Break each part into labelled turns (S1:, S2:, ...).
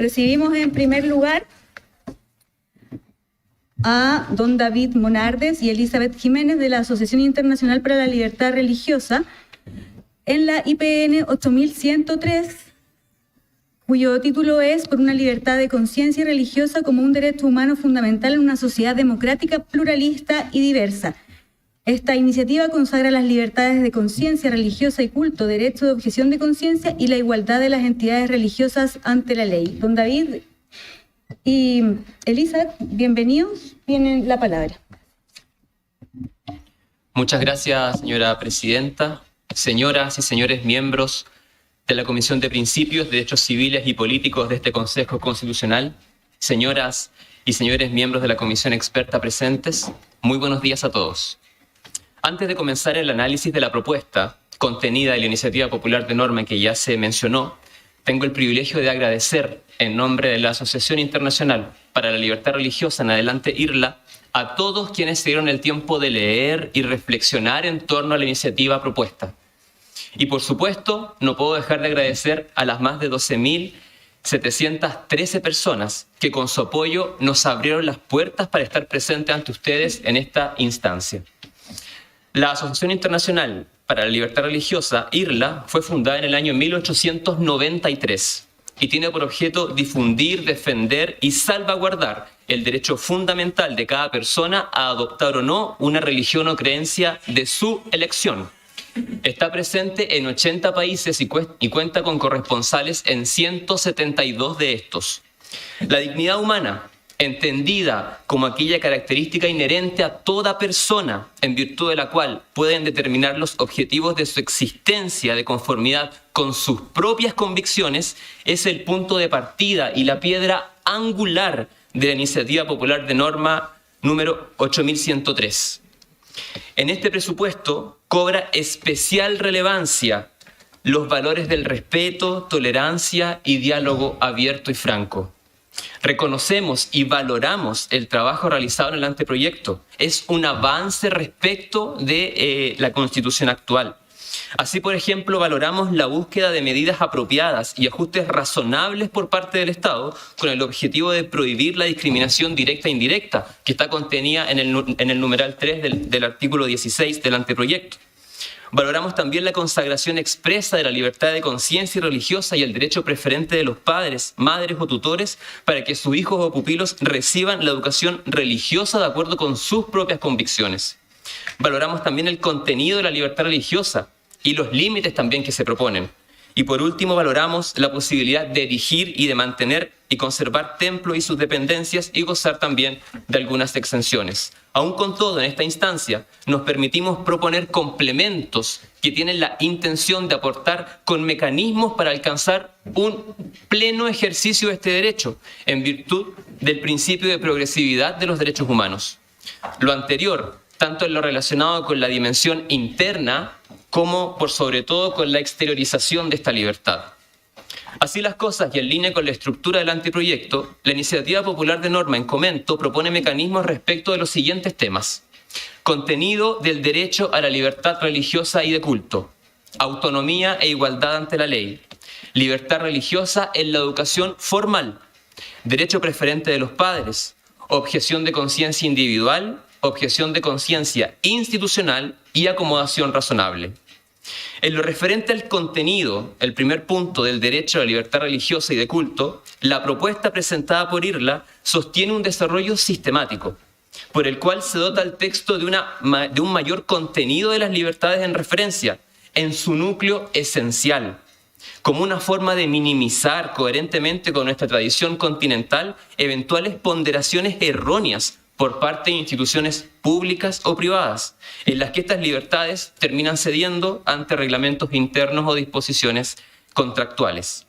S1: Recibimos en primer lugar a don David Monardes y Elizabeth Jiménez de la Asociación Internacional para la Libertad Religiosa en la IPN 8103, cuyo título es Por una libertad de conciencia religiosa como un derecho humano fundamental en una sociedad democrática, pluralista y diversa. Esta iniciativa consagra las libertades de conciencia religiosa y culto, derecho de objeción de conciencia y la igualdad de las entidades religiosas ante la ley. Don David y Elizabeth, bienvenidos, tienen la palabra.
S2: Muchas gracias, señora presidenta, señoras y señores miembros de la Comisión de Principios, Derechos Civiles y Políticos de este Consejo Constitucional, señoras y señores miembros de la Comisión Experta presentes, muy buenos días a todos. Antes de comenzar el análisis de la propuesta contenida en la iniciativa popular de norma que ya se mencionó, tengo el privilegio de agradecer en nombre de la Asociación Internacional para la Libertad Religiosa, en adelante IRLA, a todos quienes se dieron el tiempo de leer y reflexionar en torno a la iniciativa propuesta. Y por supuesto, no puedo dejar de agradecer a las más de 12.713 personas que con su apoyo nos abrieron las puertas para estar presentes ante ustedes en esta instancia. La Asociación Internacional para la Libertad Religiosa, IRLA, fue fundada en el año 1893 y tiene por objeto difundir, defender y salvaguardar el derecho fundamental de cada persona a adoptar o no una religión o creencia de su elección. Está presente en 80 países y cuenta con corresponsales en 172 de estos. La dignidad humana, entendida como aquella característica inherente a toda persona en virtud de la cual pueden determinar los objetivos de su existencia de conformidad con sus propias convicciones, es el punto de partida y la piedra angular de la iniciativa popular de norma número 8103. En este presupuesto cobra especial relevancia los valores del respeto, tolerancia y diálogo abierto y franco. Reconocemos y valoramos el trabajo realizado en el anteproyecto. Es un avance respecto de la Constitución actual. Así, por ejemplo, valoramos la búsqueda de medidas apropiadas y ajustes razonables por parte del Estado con el objetivo de prohibir la discriminación directa e indirecta que está contenida en el numeral 3 del artículo 16 del anteproyecto. Valoramos también la consagración expresa de la libertad de conciencia religiosa y el derecho preferente de los padres, madres o tutores para que sus hijos o pupilos reciban la educación religiosa de acuerdo con sus propias convicciones. Valoramos también el contenido de la libertad religiosa y los límites también que se proponen. Y por último, valoramos la posibilidad de erigir y de mantener y conservar templos y sus dependencias y gozar también de algunas exenciones. Aún con todo, en esta instancia, nos permitimos proponer complementos que tienen la intención de aportar con mecanismos para alcanzar un pleno ejercicio de este derecho, en virtud del principio de progresividad de los derechos humanos. Lo anterior, tanto en lo relacionado con la dimensión interna, como por sobre todo con la exteriorización de esta libertad. Así las cosas y en línea con la estructura del anteproyecto, la iniciativa popular de norma en comento propone mecanismos respecto de los siguientes temas: contenido del derecho a la libertad religiosa y de culto, autonomía e igualdad ante la ley, libertad religiosa en la educación formal, derecho preferente de los padres, objeción de conciencia individual, objeción de conciencia institucional y acomodación razonable. En lo referente al contenido, el primer punto del derecho a la libertad religiosa y de culto, la propuesta presentada por IRLA sostiene un desarrollo sistemático, por el cual se dota el texto de un mayor contenido de las libertades en referencia, en su núcleo esencial, como una forma de minimizar coherentemente con nuestra tradición continental eventuales ponderaciones erróneas por parte de instituciones públicas o privadas, en las que estas libertades terminan cediendo ante reglamentos internos o disposiciones contractuales.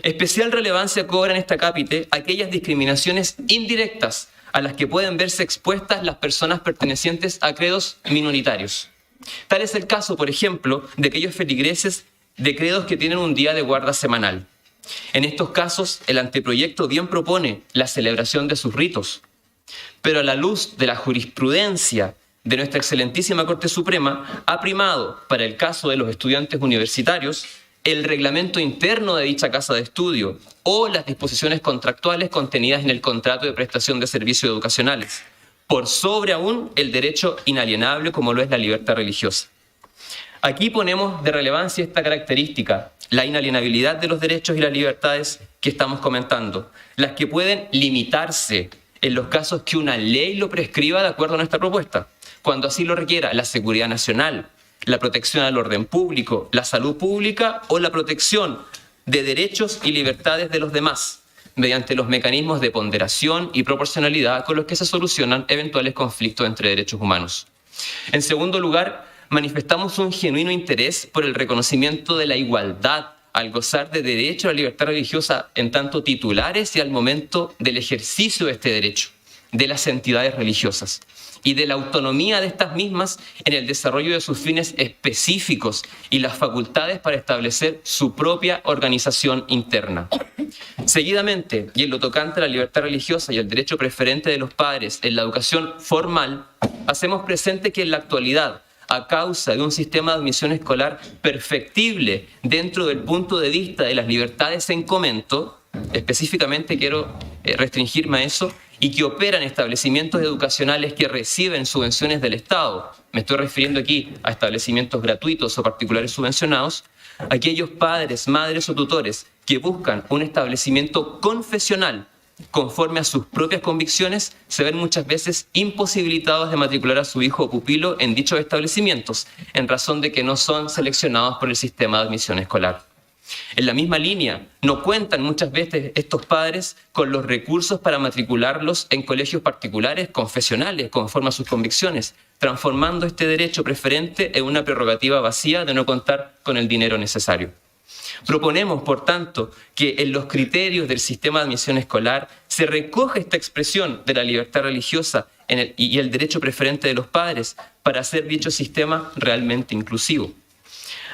S2: Especial relevancia cobran en esta cápite aquellas discriminaciones indirectas a las que pueden verse expuestas las personas pertenecientes a credos minoritarios. Tal es el caso, por ejemplo, de aquellos feligreses de credos que tienen un día de guarda semanal. En estos casos, el anteproyecto bien propone la celebración de sus ritos, pero a la luz de la jurisprudencia de nuestra excelentísima Corte Suprema, ha primado, para el caso de los estudiantes universitarios, el reglamento interno de dicha casa de estudio o las disposiciones contractuales contenidas en el contrato de prestación de servicios educacionales, por sobre aún el derecho inalienable como lo es la libertad religiosa. Aquí ponemos de relevancia esta característica, la inalienabilidad de los derechos y las libertades que estamos comentando, las que pueden limitarse en los casos que una ley lo prescriba de acuerdo a nuestra propuesta, cuando así lo requiera la seguridad nacional, la protección al orden público, la salud pública o la protección de derechos y libertades de los demás, mediante los mecanismos de ponderación y proporcionalidad con los que se solucionan eventuales conflictos entre derechos humanos. En segundo lugar, manifestamos un genuino interés por el reconocimiento de la igualdad al gozar de derecho a la libertad religiosa en tanto titulares y al momento del ejercicio de este derecho, de las entidades religiosas y de la autonomía de estas mismas en el desarrollo de sus fines específicos y las facultades para establecer su propia organización interna. Seguidamente, y en lo tocante a la libertad religiosa y el derecho preferente de los padres en la educación formal, hacemos presente que en la actualidad, a causa de un sistema de admisión escolar perfectible dentro del punto de vista de las libertades en comento, específicamente quiero restringirme a eso, y que operan establecimientos educacionales que reciben subvenciones del Estado, me estoy refiriendo aquí a establecimientos gratuitos o particulares subvencionados, aquellos padres, madres o tutores que buscan un establecimiento confesional conforme a sus propias convicciones, se ven muchas veces imposibilitados de matricular a su hijo o pupilo en dichos establecimientos, en razón de que no son seleccionados por el sistema de admisión escolar. En la misma línea, no cuentan muchas veces estos padres con los recursos para matricularlos en colegios particulares confesionales, conforme a sus convicciones, transformando este derecho preferente en una prerrogativa vacía de no contar con el dinero necesario. Proponemos, por tanto, que en los criterios del sistema de admisión escolar se recoja esta expresión de la libertad religiosa y el derecho preferente de los padres para hacer dicho sistema realmente inclusivo.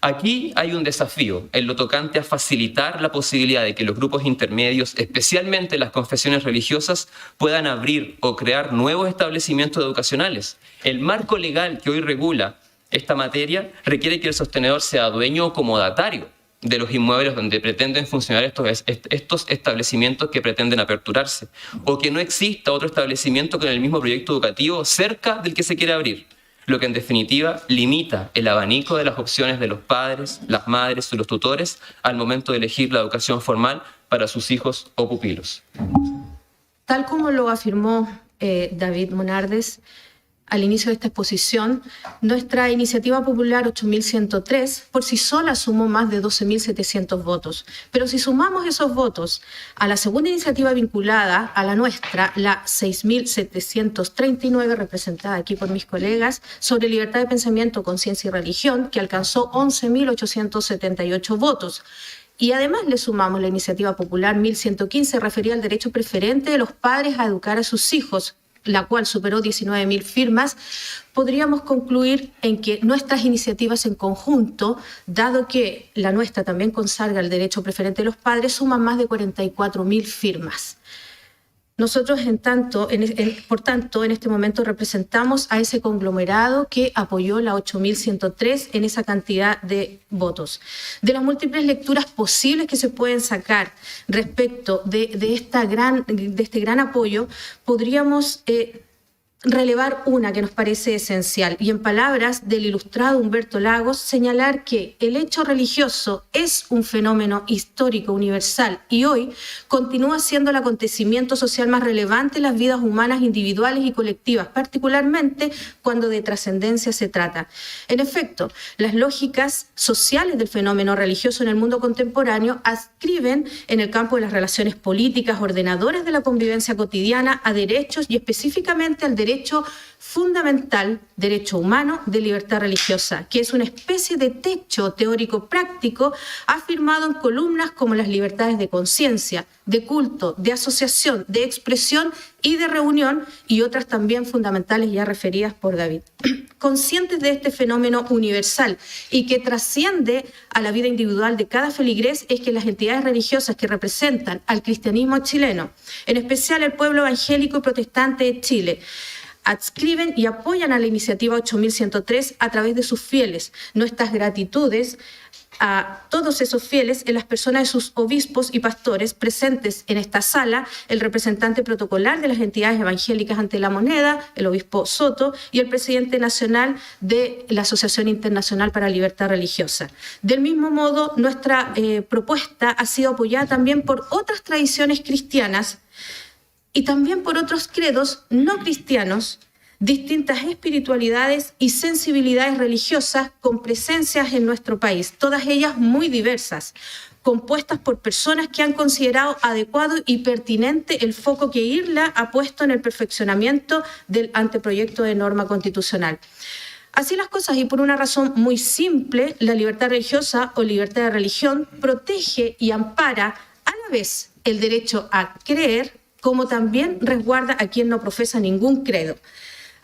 S2: Aquí hay un desafío en lo tocante a facilitar la posibilidad de que los grupos intermedios, especialmente las confesiones religiosas, puedan abrir o crear nuevos establecimientos educacionales. El marco legal que hoy regula esta materia requiere que el sostenedor sea dueño o comodatario de los inmuebles donde pretenden funcionar estos establecimientos que pretenden aperturarse, o que no exista otro establecimiento con el mismo proyecto educativo cerca del que se quiere abrir, lo que en definitiva limita el abanico de las opciones de los padres, las madres y los tutores al momento de elegir la educación formal para sus hijos o pupilos.
S3: Tal como lo afirmó David Monardes al inicio de esta exposición, nuestra iniciativa popular 8103 por sí sola sumó más de 12.700 votos. Pero si sumamos esos votos a la segunda iniciativa vinculada a la nuestra, la 6.739, representada aquí por mis colegas, sobre libertad de pensamiento, conciencia y religión, que alcanzó 11.878 votos. Y además le sumamos la iniciativa popular 1115, referida al derecho preferente de los padres a educar a sus hijos, la cual superó 19.000 firmas, podríamos concluir en que nuestras iniciativas en conjunto, dado que la nuestra también consagra el derecho preferente de los padres, suman más de 44.000 firmas. Nosotros, por tanto, en este momento representamos a ese conglomerado que apoyó la 8.103 en esa cantidad de votos. De las múltiples lecturas posibles que se pueden sacar respecto de este gran apoyo, podríamos relevar una que nos parece esencial, y en palabras del ilustrado Humberto Lagos, señalar que el hecho religioso es un fenómeno histórico universal y hoy continúa siendo el acontecimiento social más relevante en las vidas humanas individuales y colectivas, particularmente cuando de trascendencia se trata. En efecto, las lógicas sociales del fenómeno religioso en el mundo contemporáneo adscriben en el campo de las relaciones políticas ordenadoras de la convivencia cotidiana a derechos y específicamente al derecho fundamental, derecho humano de libertad religiosa, que es una especie de techo teórico práctico afirmado en columnas como las libertades de conciencia, de culto, de asociación, de expresión y de reunión, y otras también fundamentales ya referidas por David. Conscientes de este fenómeno universal y que trasciende a la vida individual de cada feligrés, es que las entidades religiosas que representan al cristianismo chileno, en especial el pueblo evangélico y protestante de Chile, adscriben y apoyan a la iniciativa 8103 a través de sus fieles. Nuestras gratitudes a todos esos fieles en las personas de sus obispos y pastores presentes en esta sala, el representante protocolar de las entidades evangélicas ante la moneda, el obispo Soto, y el presidente nacional de la Asociación Internacional para la Libertad Religiosa. Del mismo modo, nuestra propuesta ha sido apoyada también por otras tradiciones cristianas y también por otros credos no cristianos, distintas espiritualidades y sensibilidades religiosas con presencias en nuestro país, todas ellas muy diversas, compuestas por personas que han considerado adecuado y pertinente el foco que IRLA ha puesto en el perfeccionamiento del anteproyecto de norma constitucional. Así las cosas, y por una razón muy simple, la libertad religiosa o libertad de religión protege y ampara a la vez el derecho a creer, como también resguarda a quien no profesa ningún credo.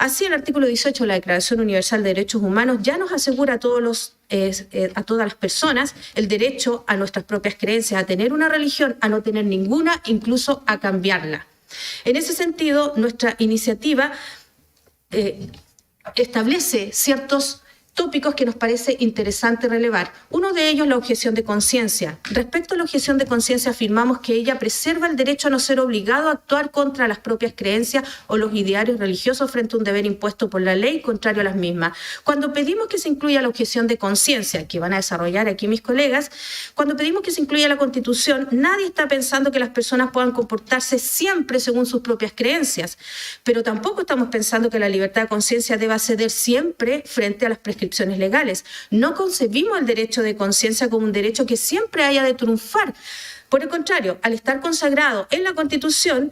S3: Así, el artículo 18 de la Declaración Universal de Derechos Humanos ya nos asegura a todas las personas el derecho a nuestras propias creencias, a tener una religión, a no tener ninguna, incluso a cambiarla. En ese sentido, nuestra iniciativa establece ciertos tópicos que nos parece interesante relevar. Uno de ellos, la objeción de conciencia. Respecto a la objeción de conciencia, afirmamos que ella preserva el derecho a no ser obligado a actuar contra las propias creencias o los idearios religiosos frente a un deber impuesto por la ley contrario a las mismas. Cuando pedimos que se incluya la objeción de conciencia, que van a desarrollar aquí mis colegas, cuando pedimos que se incluya la Constitución, nadie está pensando que las personas puedan comportarse siempre según sus propias creencias, pero tampoco estamos pensando que la libertad de conciencia deba ceder siempre frente a las prescripciones legales. No concebimos el derecho de conciencia como un derecho que siempre haya de triunfar. Por el contrario, al estar consagrado en la Constitución,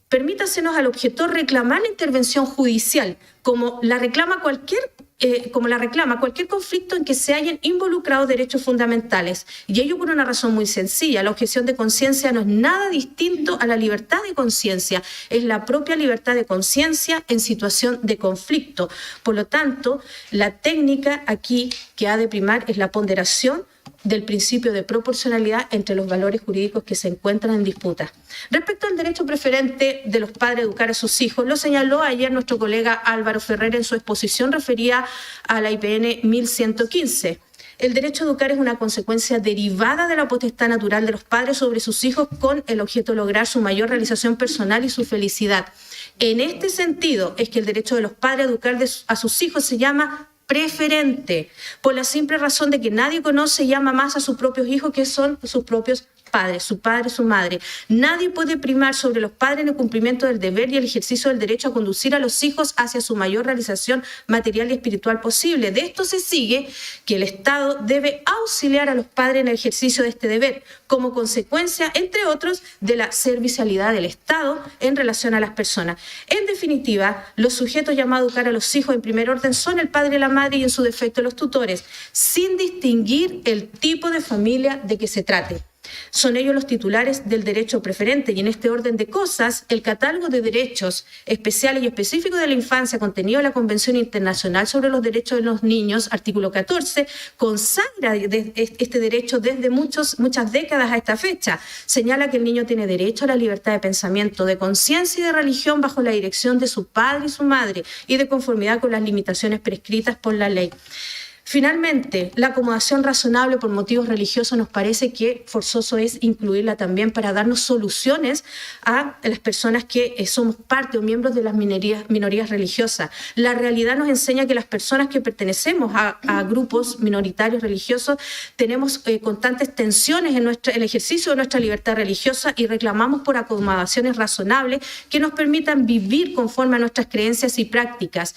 S3: permítasenos al objetor reclamar la intervención judicial, como la reclama cualquier conflicto en que se hayan involucrado derechos fundamentales. Y ello por una razón muy sencilla. La objeción de conciencia no es nada distinto a la libertad de conciencia. Es la propia libertad de conciencia en situación de conflicto. Por lo tanto, la técnica aquí que ha de primar es la ponderación del principio de proporcionalidad entre los valores jurídicos que se encuentran en disputa. Respecto al derecho preferente de los padres a educar a sus hijos, lo señaló ayer nuestro colega Álvaro Ferrer en su exposición referida a la IPN 1115. El derecho a educar es una consecuencia derivada de la potestad natural de los padres sobre sus hijos con el objeto de lograr su mayor realización personal y su felicidad. En este sentido es que el derecho de los padres a educar a sus hijos se llama preferente, por la simple razón de que nadie conoce y ama más a sus propios hijos que son sus propios padres, su padre, su madre. Nadie puede primar sobre los padres en el cumplimiento del deber y el ejercicio del derecho a conducir a los hijos hacia su mayor realización material y espiritual posible. De esto se sigue que el Estado debe auxiliar a los padres en el ejercicio de este deber, como consecuencia, entre otros, de la servicialidad del Estado en relación a las personas. En definitiva, los sujetos llamados a educar a los hijos en primer orden son el padre y la madre y en su defecto los tutores, sin distinguir el tipo de familia de que se trate. Son ellos los titulares del derecho preferente y en este orden de cosas, el catálogo de derechos especiales y específicos de la infancia contenido en la Convención Internacional sobre los Derechos de los Niños, artículo 14, consagra este derecho desde muchas décadas a esta fecha. Señala que el niño tiene derecho a la libertad de pensamiento, de conciencia y de religión bajo la dirección de su padre y su madre y de conformidad con las limitaciones prescritas por la ley. Finalmente, la acomodación razonable por motivos religiosos nos parece que forzoso es incluirla también para darnos soluciones a las personas que somos parte o miembros de las minorías religiosas. La realidad nos enseña que las personas que pertenecemos a grupos minoritarios religiosos tenemos constantes tensiones en el ejercicio de nuestra libertad religiosa y reclamamos por acomodaciones razonables que nos permitan vivir conforme a nuestras creencias y prácticas.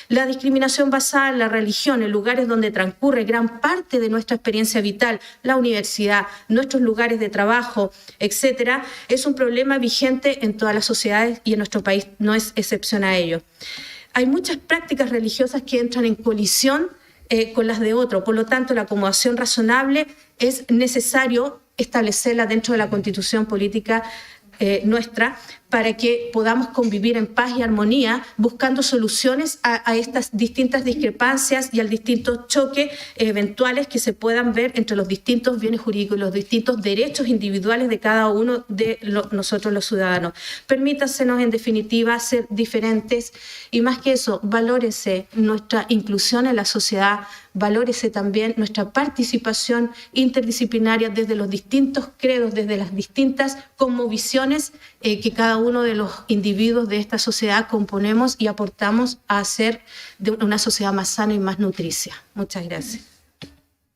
S3: La discriminación basada en la religión en lugares donde transcurre gran parte de nuestra experiencia vital, la universidad, nuestros lugares de trabajo, etcétera, es un problema vigente en todas las sociedades y en nuestro país no es excepción a ello. Hay muchas prácticas religiosas que entran en colisión con las de otro, por lo tanto la acomodación razonable es necesario establecerla dentro de la Constitución Política nuestra, para que podamos convivir en paz y armonía, buscando soluciones a estas distintas discrepancias y al distintos choques eventuales que se puedan ver entre los distintos bienes jurídicos y los distintos derechos individuales de cada uno de nosotros los ciudadanos. Permítasenos, en definitiva, ser diferentes y, más que eso, valórese nuestra inclusión en la sociedad, valórese también nuestra participación interdisciplinaria desde los distintos credos, desde las distintas cosmovisiones que cada uno de los individuos de esta sociedad componemos y aportamos a hacer de una sociedad más sana y más nutricia. Muchas gracias.